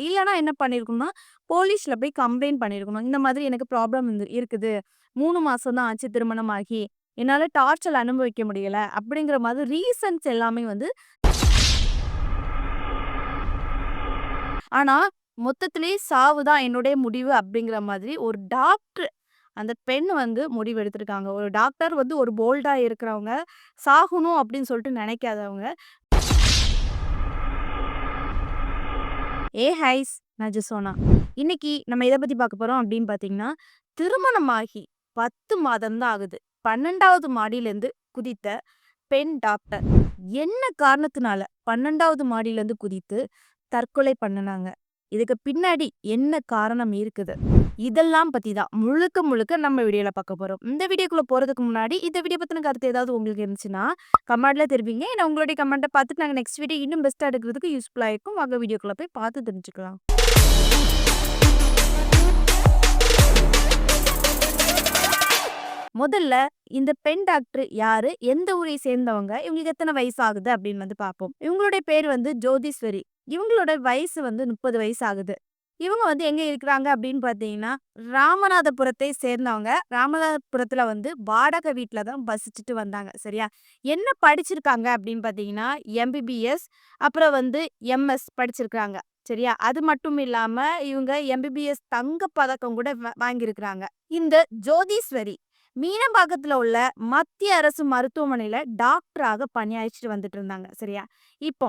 இல்லன்னா என்ன பண்ணியிருக்கணும்னா, போலீஸ்ல போய் கம்ப்ளைண்ட் பண்ணியிருக்கணும். இந்த மாதிரி எனக்கு ப்ராப்ளம் இருக்குது. 3 மாசம் தான் ஆச்சு திருமணமாகி. என்னால டார்ச்சர் அனுபவிக்க முடியல. அப்படிங்கிற மாதிரி ரீசன்ஸ் எல்லாமே வந்து ஆனா, மொத்தத்திலேயே சாவு தான் என்னுடைய முடிவு அப்படிங்கிற மாதிரி ஒரு டாக்டர் அந்த பெண் வந்து முடிவு எடுத்திருக்காங்க. ஒரு டாக்டர் வந்து ஒரு போல்டா இருக்கிறவங்க, சாகணும் அப்படின்னு சொல்லிட்டு நினைக்காதவங்க. ஹைஸ் நான் ஜெசோனா. இன்னைக்கு நம்ம எத பத்தி பார்க்க போறோம் அப்படின்னு பார்த்தீங்கன்னா, திருமணமாகி 10 மாதம் தான் ஆகுது. 12வது மாடியிலேருந்து குதித்த பெண் டாக்டர். என்ன காரணத்தினால 12வது மாடியிலேருந்து குதித்து தற்கொலை பண்ணுனாங்க? இதுக்கு பின்னாடி என்ன காரணம் இருக்குது? இதெல்லாம் பத்தி தான் முழுக்க முழுக்க நம்ம வீடியோல பார்க்க போறோம். இந்த வீடியோக்குள்ள போறதுக்கு முன்னாடி, இந்த வீடியோ பத்தின கருத்து ஏதாவது உங்களுக்கு இருந்துச்சுன்னா, கமெண்ட்ல தெரிவிங்க. ஏன்னா உங்களுடைய கமெண்ட்ட பார்த்துட்டு நாங்க நெக்ஸ்ட் வீடியோ இன்னும் பெஸ்ட்டா எடுக்கிறதுக்கு யூஸ்ஃபுல்லா இருக்கும். வாங்க வீடியோக்குள்ள போய் பார்த்து தெரிஞ்சுக்கலாம். முதல்ல இந்த பெண் டாக்டர் யாரு? எந்த ஊரை சேர்ந்தவங்க? இவங்களுக்கு எத்தன வயசு ஆகுது? அப்படின்னு வந்து பார்ப்போம். இவங்களுடைய பேர் வந்து ஜோதீஸ்வரி. இவங்களோட வயசு வந்து 30 வயசு ஆகுது. இவங்க வந்து எங்க இருக்கிறாங்க அப்படின்னு பார்த்தீங்கன்னா, ராமநாதபுரத்தை சேர்ந்தவங்க. ராமநாதபுரத்துல வந்து வாடகை வீட்ல தான் வசிச்சுட்டு வந்தாங்க. சரியா? என்ன படிச்சிருக்காங்க அப்படின்னு பார்த்தீங்கன்னா, எம்பிபிஎஸ் அப்புறம் வந்து எம்எஸ் படிச்சிருக்காங்க. சரியா? அது மட்டும் இல்லாம இவங்க எம்பிபிஎஸ் தங்க பதக்கம் கூட வாங்கியிருக்கிறாங்க. இந்த ஜோதீஸ்வரி மீனம்பாக்கத்துல உள்ள மத்திய அரசு மருத்துவமனையில டாக்டராக பணியாற்றிட்டு வந்துட்டு இருந்தாங்க. சரியா? இப்போ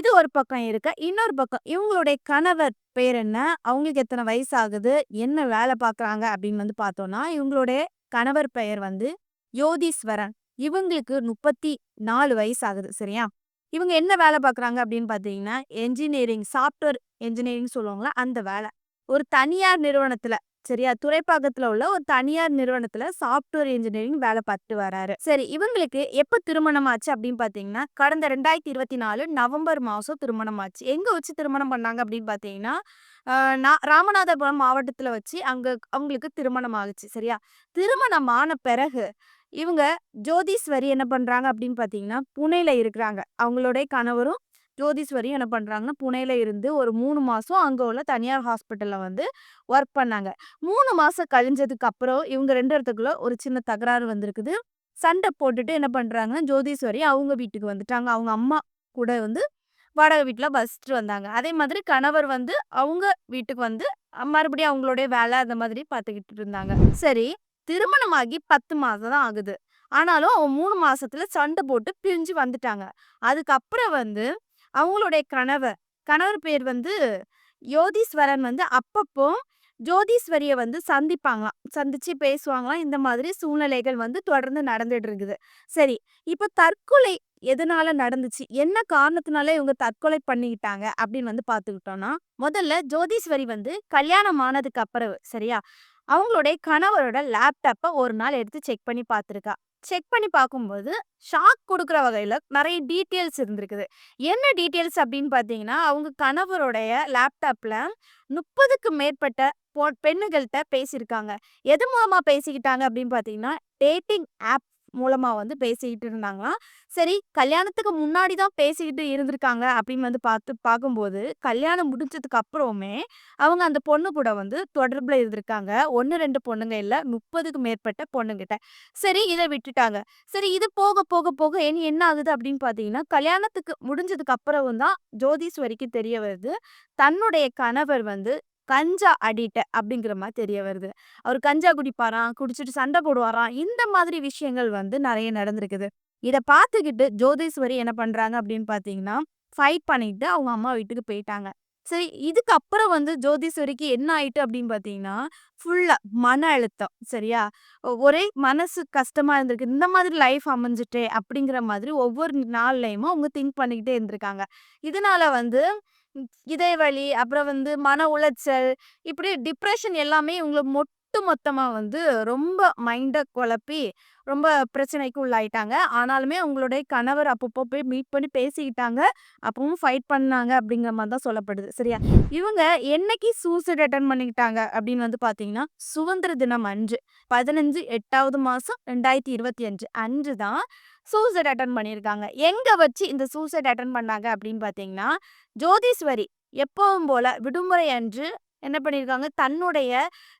இது ஒரு பக்கம் இருக்க. இன்னொரு பக்கம் இவங்களுடைய கணவர் பேர் என்ன? அவங்களுக்கு எத்தனை வயசு ஆகுது? என்ன வேலை பார்க்குறாங்க? அப்படின்னு வந்து பார்த்தோம்னா, இவங்களுடைய கணவர் பெயர் வந்து யோதீஸ்வரன். இவங்களுக்கு 34 வயசு ஆகுது. சரியா? இவங்க என்ன வேலை பார்க்குறாங்க அப்படின்னு பார்த்தீங்கன்னா, என்ஜினியரிங் சாஃப்ட்வேர் என்ஜினியரிங் சொல்லுவாங்கல்ல, அந்த வேலை. ஒரு தனியார் நிறுவனத்துல சரியா? துறைப்பாக்கத்துல உள்ள ஒரு தனியார் நிறுவனத்துல சாஃப்ட்வேர் இன்ஜினியரிங் வேலை பார்த்துட்டு வராரு. சரி, இவங்களுக்கு எப்ப திருமணம் ஆச்சு அப்படின்னு பார்த்தீங்கன்னா, கடந்த 2024 நவம்பர் மாசம் திருமணம் ஆச்சு. எங்க வச்சு திருமணம் பண்ணாங்க அப்படின்னு பார்த்தீங்கன்னா, ராமநாதபுரம் மாவட்டத்துல வச்சு அங்க அவங்களுக்கு திருமணம் ஆகுச்சு. சரியா? திருமணம் ஆன பிறகு இவங்க ஜோதீஸ்வரி என்ன பண்றாங்க அப்படின்னு பார்த்தீங்கன்னா, புனேல இருக்கிறாங்க. அவங்களுடைய கணவரும் ஜோதீஸ்வரியும் என்ன பண்றாங்கன்னா, புனேல இருந்து ஒரு 3 மாசம் அங்க உள்ள தனியார் ஹாஸ்பிட்டல்ல வந்து ஒர்க் பண்ணாங்க. 3 மாசம் கழிஞ்சதுக்கு அப்புறம் இவங்க 2 இடத்துக்குள்ள ஒரு சின்ன தகராறு வந்திருக்குது. சண்டை போட்டுட்டு என்ன பண்றாங்கன்னா, ஜோதீஸ்வரி அவங்க வீட்டுக்கு வந்துட்டாங்க. அவங்க அம்மா கூட வந்து வாடகை வீட்ல வசிச்சுட்டு வந்தாங்க. அதே மாதிரி கணவர் வந்து அவங்க வீட்டுக்கு வந்து மறுபடியும் அவங்களுடைய வேலை அந்த மாதிரி பார்த்துக்கிட்டு இருந்தாங்க. சரி, திருமணமாகி 10 மாதம் தான் ஆகுது. ஆனாலும் அவங்க 3 மாசத்துல சண்டை போட்டு பிரிஞ்சு வந்துட்டாங்க. அதுக்கப்புறம் வந்து அவங்களுடைய கணவர் கணவர் பேர் வந்து யோதீஸ்வரன் வந்து அப்பப்போ ஜோதீஸ்வரிய வந்து சந்திப்பாங்களாம். சந்திச்சு பேசுவாங்களாம். இந்த மாதிரி சூழ்நிலைகள் வந்து தொடர்ந்து நடந்துட்டு இருக்குது. சரி, இப்ப தற்கொலை எதனால நடந்துச்சு? என்ன காரணத்தினால இவங்க தற்கொலை பண்ணிக்கிட்டாங்க அப்படின்னு வந்து பார்த்துக்கிட்டோம்னா, முதல்ல ஜோதீஸ்வரி வந்து கல்யாணம் ஆனதுக்கு அப்புறம் சரியா? அவங்களுடைய கணவரோட லேப்டாப்ப ஒரு நாள் எடுத்து செக் பண்ணி பார்த்துருக்கா. செக் பண்ணி பார்க்கும்போது, ஷாக் குடுக்குற வகையில நெறைய டீட்டெயில்ஸ் இருந்திருக்குது. என்ன டீட்டெயில்ஸ் அப்படின்னு பார்த்தீங்கன்னா, அவங்க கணவருடைய லேப்டாப்ல 30க்கு மேற்பட்ட பெண்ணுகள்ட்ட பேசியிருக்காங்க. எது மூலமா பேசிக்கிட்டாங்க அப்படின்னு பார்த்தீங்கன்னா, டேட்டிங் ஆப் மூலமா வந்து பேசிக்கிட்டு இருந்தாங்களாம். சரி, கல்யாணத்துக்கு முன்னாடி தான் பேசிக்கிட்டு இருந்திருக்காங்க அப்படின்னு வந்து பார்க்கும்போது, கல்யாணம் முடிஞ்சதுக்கு அப்புறமே அவங்க அந்த பொண்ணு கூட வந்து தொடர்புல இருந்திருக்காங்க. 1, 2 பொண்ணுங்க இல்ல, 30க்கு மேற்பட்ட பொண்ணுங்கிட்ட. சரி, இத விட்டுட்டாங்க. சரி, இது போக போக போக இனி என்ன ஆகுது அப்படின்னு பார்த்தீங்கன்னா, கல்யாணத்துக்கு முடிஞ்சதுக்கு அப்புறம் தான் ஜோதீஸ்வரிக்கு தெரிய வருது. தன்னுடைய கணவர் வந்து கஞ்சா அடிக்ட் அப்படிங்கிற மாரி தெரிய வருது. அவரு கஞ்சா குடிப்பாராம், குடிச்சிட்டு சண்டை போடுவாராம். இந்த மாதிரி விஷயங்கள் வந்து நெறைய நடந்திருக்குது. இத பார்த்துக்கிட்டு ஜோதீஸ்வரி என்ன பண்றாங்க அப்படின்னு பார்த்தீங்கன்னா, ஃபைட் பண்ணிட்டு அவங்க அம்மா வீட்டுக்கு போயிட்டாங்க. சரி, இதுக்கப்புறம் வந்து ஜோதீஸ்வரிக்கு என்ன ஆயிட்டு அப்படின்னு பார்த்தீங்கன்னா, ஃபுல்லா மன அழுத்தம். சரியா? ஒரே மனசு கஷ்டமா இருந்திருக்கு. இந்த மாதிரி லைஃப் அமைஞ்சுட்டே அப்படிங்கிற மாதிரி ஒவ்வொரு நாள்லயுமே அவங்க திங்க் பண்ணிக்கிட்டே இருந்திருக்காங்க. இதனால வந்து இதய வலி, அப்புறம் வந்து மன உளைச்சல், இப்படி டிப்ரஷன் எல்லாமே இவங்கள மொத்தமா வந்து ரொம்ப மைண்ட குழப்பி, ரொம்ப பிரச்சனைக்கு உள்ளாயிட்டாங்க. ஆனாலுமே அவங்களுடைய கணவர் அப்பப்போ போய் மீட் பண்ணி பேசிக்கிட்டாங்க. அப்பவும் ஃபைட் பண்ணாங்க அப்படிங்கிற மாரி தான் சொல்லப்படுது. சரியா? இவங்க என்னைக்கு சூசைட் அட்டெண்ட் பண்ணிக்கிட்டாங்க அப்படின்னு வந்து பார்த்தீங்கன்னா, சுதந்திர தினம் அன்று 15 8வது மாசம் 2025 அன்று தான் சூசைட் அட்டெண்ட் பண்ணியிருக்காங்க. எங்க வச்சு இந்த சூசைட் அட்டெண்ட் பண்ணாங்க அப்படின்னு பார்த்தீங்கன்னா, ஜோதீஸ்வரி எப்பவும் போல விடுமுறை அன்று என்ன பண்ணியிருக்காங்க, தன்னுடைய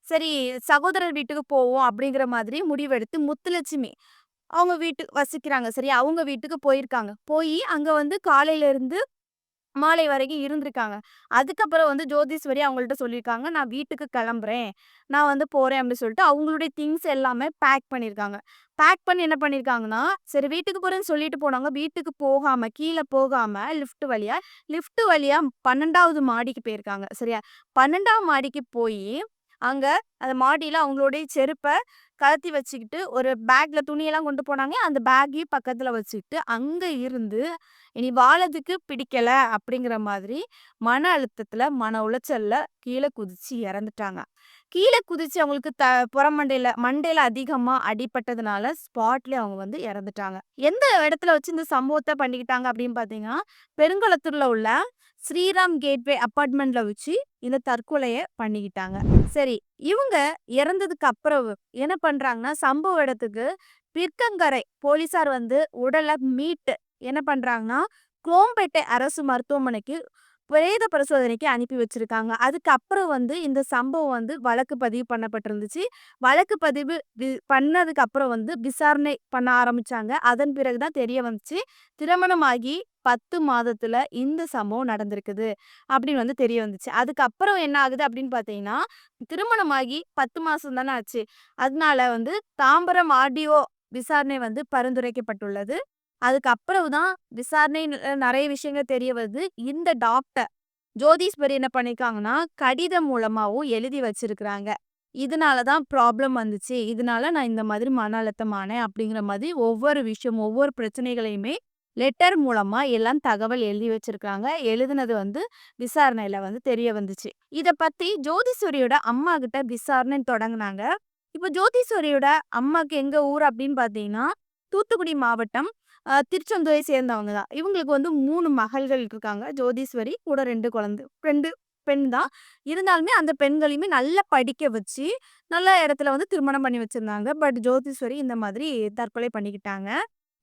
சரி சகோதரர் வீட்டுக்கு போவோம் அப்படிங்கிற மாதிரி முடிவெடுத்து முத்துலட்சுமி அவங்க வீட்டுக்கு வசிக்கிறாங்க சரியா? அவங்க வீட்டுக்கு போயிருக்காங்க. போயி அங்க வந்து காலையில இருந்து மாலை வரைக்கும் இருந்திருக்காங்க. அதுக்கப்புறம் வந்து ஜோதீஸ்வரி அவங்கள்ட்ட சொல்லியிருக்காங்க, "நான் வீட்டுக்கு கிளம்புறேன். நான் வந்து போறேன்" அப்படின்னு சொல்லிட்டு அவங்களுடைய திங்ஸ் எல்லாமே பேக் பண்ணியிருக்காங்க. பேக் பண்ணி என்ன பண்ணியிருக்காங்கன்னா, சரி வீட்டுக்கு போறேன்னு சொல்லிட்டு போனவங்க, வீட்டுக்கு போகாம, கீழ போகாம லிஃப்ட் வழியா 12வது மாடிக்கு போயிருக்காங்க. சரியா? 12ஆம் மாடிக்கு போயி, அங்க அந்த மாடியில அவங்களுடைய செருப்ப கழட்டி வச்சுக்கிட்டு, ஒரு பேக்ல துணியெல்லாம் கொண்டு போனாங்க. அந்த பேக்கையும் பக்கத்துல வச்சுக்கிட்டு, அங்க இருந்து இனி வாழறதுக்கு பிடிக்கல அப்படிங்கிற மாதிரி மன அழுத்தத்துல, மன உளைச்சல்ல கீழ குதிச்சு இறந்துட்டாங்க. கீழ குதிச்சு அவங்களுக்கு மண்டையில அதிகமா அடிபட்டதுனால ஸ்பாட்லயே அவங்க வந்து இறந்துட்டாங்க. எந்த இடத்துல வச்சு இந்த சம்பவத்த பண்ணிக்கிட்டாங்க அப்படின்னு பார்த்தீங்கன்னா, பெருங்குளத்தூர்ல உள்ள ஸ்ரீராம் கேட்வே அபார்ட்மெண்ட்ல வச்சு இந்த தற்கொலைய பண்ணிக்கிட்டாங்க. சரி, இவங்க இறந்ததுக்கு அப்புறம் என்ன பண்றாங்கன்னா, சம்பவ இடத்துக்கு பிற்கங்கரை போலீசார் வந்து உடல மீட்டு என்ன பண்றாங்கன்னா, குரோம்பேட்டை அரசு மருத்துவமனைக்கு பிரேத பரிசோதனைக்கு அனுப்பி வச்சிருக்காங்க. அதுக்கப்புறம் வந்து இந்த சம்பவம் வந்து வழக்கு பதிவு பண்ணப்பட்டிருந்துச்சு. வழக்கு பதிவு பண்ணதுக்கு அப்புறம் வந்து விசாரணை பண்ண ஆரம்பிச்சாங்க. அதன் பிறகு தான் தெரிய வந்துச்சு, திருமணமாகி 10 மாதத்துல இந்த சம்பவம் நடந்திருக்குது அப்படின்னு வந்து தெரிய வந்துச்சு. அதுக்கப்புறம் என்ன ஆகுது அப்படின்னு பார்த்தீங்கன்னா, திருமணமாகி 10 மாசம் தானே ஆச்சு. அதனால வந்து தாம்பரம் ஆர்டிஓ விசாரணை வந்து பரிந்துரைக்கப்பட்டுள்ளது. அதுக்கப்புறம் தான் விசாரணை நெறைய விஷயங்கள் தெரிய வருது. இந்த டாக்டர் ஜோதீஸ்வரி என்ன பண்ணியிருக்காங்கன்னா, கடிதம் மூலமாவும் எழுதி வச்சிருக்கிறாங்க. இதனால தான் ப்ராப்ளம் வந்துச்சு. இதனால நான் இந்த மாதிரி மன அழுத்தம் ஆனேன் அப்படிங்கிற மாதிரி ஒவ்வொரு விஷயம், ஒவ்வொரு பிரச்சனைகளையுமே லெட்டர் மூலமா எல்லாம் தகவல் எழுதி வச்சிருக்காங்க. எழுதுனது வந்து விசாரணையில வந்து தெரிய வந்துச்சு. இத பத்தி ஜோதீஸ்வரியோட அம்மாகிட்ட விசாரணை தொடங்குனாங்க. இப்ப ஜோதீஸ்வரியோட அம்மாக்கு எங்க ஊர் அப்படின்னு பார்த்தீங்கன்னா, தூத்துக்குடி மாவட்டம் திருச்செந்தூரை சேர்ந்தவங்க தான். இவங்களுக்கு வந்து 3 மகள்கள் இருக்காங்க. ஜோதீஸ்வரி கூட 2 பெண் தான். இருந்தாலுமே அந்த பெண்களையுமே நல்லா படிக்க வச்சு, நல்ல இடத்துல வந்து திருமணம் பண்ணி வச்சிருந்தாங்க. பட் ஜோதீஸ்வரி இந்த மாதிரி தற்கொலை பண்ணிக்கிட்டாங்க.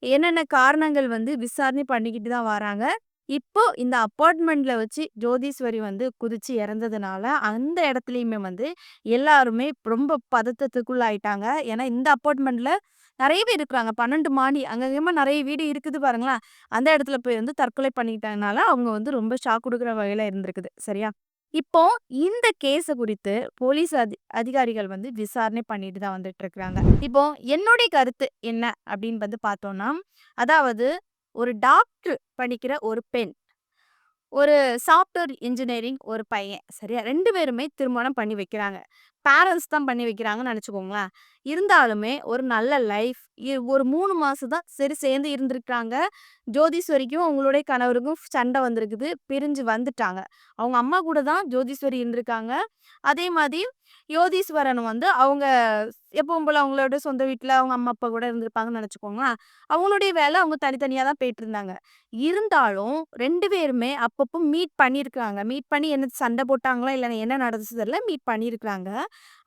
என்னென்ன காரணங்கள் வந்து விசாரணை பண்ணிக்கிட்டு தான் வராங்க. இப்போ இந்த அபார்ட்மெண்ட்ல வச்சு ஜோதீஸ்வரி வந்து குதிச்சு இறந்ததுனால, அந்த இடத்துலயுமே வந்து எல்லாருமே ரொம்ப பதட்டத்துக்குள்ளாயிட்டாங்க. ஏன்னா இந்த அபார்ட்மெண்ட்ல நெறைய பேர் இருக்கிறாங்க. 12 மாடி அங்கங்கமா நெறைய வீடு இருக்குது பாருங்களேன். அந்த இடத்துல போய் வந்து தற்கொலை பண்ணிக்கிட்டதுனால, அவங்க வந்து ரொம்ப ஷாக் குடுக்குற வகையில இருந்திருக்குது. சரியா? இப்போ இந்த கேஸ குறித்து போலீஸ் அதிகாரிகள் வந்து விசாரணை பண்ணிட்டு தான் வந்துட்டு இருக்காங்க. இப்போ என்னுடைய கருத்து என்ன அப்படின்னு வந்து பார்த்தோம்னா, அதாவது ஒரு டாக்டர் படிக்கிற ஒரு பெண் ஒரு சாஃப்ட்வேர் இன்ஜினியரிங் ஒரு பையன். சரியா? 2 பேருமே திருமணம் பண்ணி வைக்கிறாங்க. பேரண்ட்ஸ் தான் பண்ணி வைக்கிறாங்கன்னு நெனச்சுக்கோங்களேன். இருந்தாலுமே ஒரு நல்ல லைஃப் ஒரு 3 மாசம் தான் சரி சேர்ந்து இருந்திருக்காங்க. ஜோதீஸ்வரிக்கும் அவங்களுடைய கணவருக்கும் சண்டை வந்திருக்குது. பிரிஞ்சு வந்துட்டாங்க. அவங்க அம்மா கூட தான் ஜோதீஸ்வரி இருந்திருக்காங்க. அதே மாதிரி யோதீஸ்வரன் வந்து அவங்க எப்பவும் போல அவங்களோட சொந்த வீட்ல அவங்க அம்மா, அப்பா கூட இருந்திருப்பாங்கன்னு நெனச்சுக்கோங்களேன். அவங்களுடைய வேலை அவங்க தனித்தனியா தான் போயிட்டுருந்தாங்க. இருந்தாலும் 2 பேருமே அப்பப்போ மீட் பண்ணியிருக்காங்க. மீட் பண்ணி என்ன சண்டை போட்டாங்களா? இல்ல என்ன நடந்துச்சு தெரியல. மீட் பண்ணியிருக்காங்க.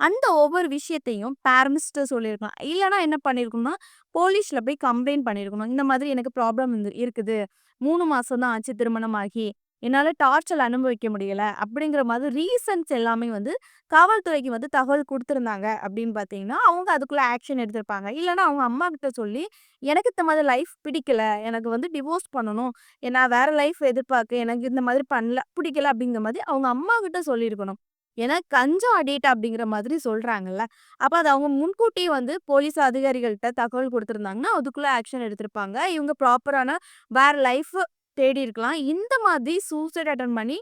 அந்த ஒவ்வொரு விஷயத்தையும் பேரண்ட்ஸ்ட்ட சொல்லியிருக்கலாம். இல்லன்னா என்ன பண்ணியிருக்கணும்னா, போலீஸ்ல போய் கம்ப்ளைண்ட் பண்ணியிருக்கணும். இந்த மாதிரி எனக்கு ப்ராப்ளம் இருக்குது. 3 மாசம் தான் ஆச்சு திருமணம் ஆகி. என்னால டார்ச்சர் அனுபவிக்க முடியல. அப்படிங்கிற மாதிரி ரீசன்ஸ் எல்லாமே வந்து காவல்துறைக்கு வந்து தகவல் குடுத்திருந்தாங்க அப்படின்னு பார்த்தீங்கன்னா, அவங்க அதுக்குள்ள ஆக்ஷன் எடுத்திருப்பாங்க. இல்லன்னா அவங்க அம்மாகிட்ட சொல்லி, "எனக்கு இந்த மாதிரி லைஃப் பிடிக்கல. எனக்கு வந்து டிவோர்ஸ் பண்ணணும். நான் வேற லைஃப் எதிர்பார்க்கிறேன். எனக்கு இந்த மாதிரி பண்ணல பிடிக்கல." அப்படிங்கிற மாதிரி அவங்க அம்மாகிட்ட சொல்லியிருக்கணும். ஏன்னா கஞ்சம் அடிக்ட் அப்படிங்கிற மாதிரி சொல்றாங்கல்ல. அப்ப அத அவங்க முன்கூட்டியே வந்து போலீஸ் அதிகாரிகள்ட்ட தகவல் குடுத்திருந்தாங்கன்னா, அதுக்குள்ள ஆக்ஷன் எடுத்திருப்பாங்க. இவங்க ப்ராப்பரான வேற லைஃப் தேடி இருக்கலாம். இந்த மாதிரி சூசைட் அட்டெம்ப்ட் பண்ணி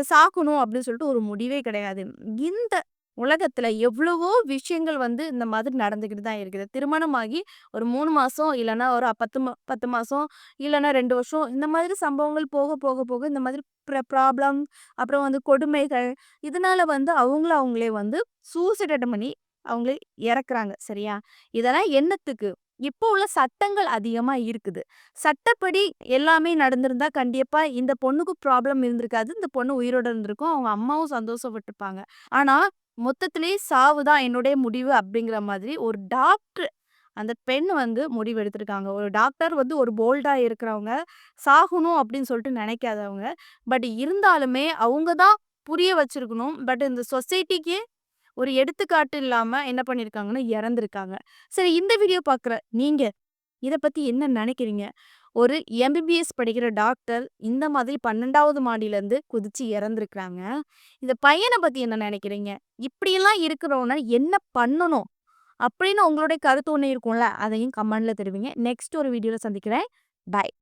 சாகணும் அப்படின்னு சொல்லிட்டு ஒரு முடிவே கிடையாது. இந்த உலகத்துல எவ்வளவோ விஷயங்கள் வந்து இந்த மாதிரி நடந்துகிட்டு தான் இருக்குது. திருமணமாகி ஒரு 3 மாசம் இல்லன்னா ஒரு 10 மாசம் இல்லன்னா 2 வருஷம் இந்த மாதிரி சம்பவங்கள் போக போக போக இந்த மாதிரி ப்ராப்ளம் அப்புறம் வந்து கொடுமைகள் இதனால வந்து அவங்களே வந்து சூசைட் அட்டெம்ப்ட் பண்ணி அவங்களே இறக்குறாங்க. சரியா? இதெல்லாம் என்னத்துக்கு? இப்போ உள்ள சட்டங்கள் அதிகமா இருக்குது. சட்டப்படி எல்லாமே நடந்திருந்தா கண்டிப்பா இந்த பொண்ணுக்கு ப்ராப்ளம் இருந்திருக்காது. இந்த பொண்ணு உயிரோட இருந்திருக்கும். அவங்க அம்மாவும் சந்தோஷப்பட்டுருப்பாங்க. ஆனா, மொத்தத்திலே சாவு தான் என்னுடைய முடிவு அப்படிங்கிற மாதிரி ஒரு டாக்டர் அந்த பெண் வந்து முடிவெடுத்திருக்காங்க. ஒரு டாக்டர் வந்து ஒரு போல்டா இருக்கிறவங்க, சாகணும் அப்படின்னு சொல்லிட்டு நினைக்காதவங்க. பட் இருந்தாலுமே அவங்க தான் புரிய வச்சிருக்கணும். பட் இந்த சொசைட்டிக்கு ஒரு எடுத்துக்காட்டு இல்லாம என்ன பண்ணியிருக்காங்கன்னா, இறந்திருக்காங்க. சரி இந்த வீடியோ பார்க்குற நீங்க இத பத்தி என்ன நினைக்கிறீங்க? ஒரு எம்பிபிஎஸ் படிக்கிற டாக்டர் இந்த மாதிரி 12வது மாடியிலருந்து குதிச்சு இறந்திருக்காங்க. இந்த பையன பத்தி என்ன நினைக்கிறீங்க? இப்படியெல்லாம் இருக்கிறவன என்ன பண்ணணும்? அப்படின்னு உங்களுடைய கருத்து ஒண்ணு இருக்கும்ல, அதையும் கமெண்ட்ல தெரிவிங்க. நெக்ஸ்ட் ஒரு வீடியோல சந்திக்கிறேன். பாய்.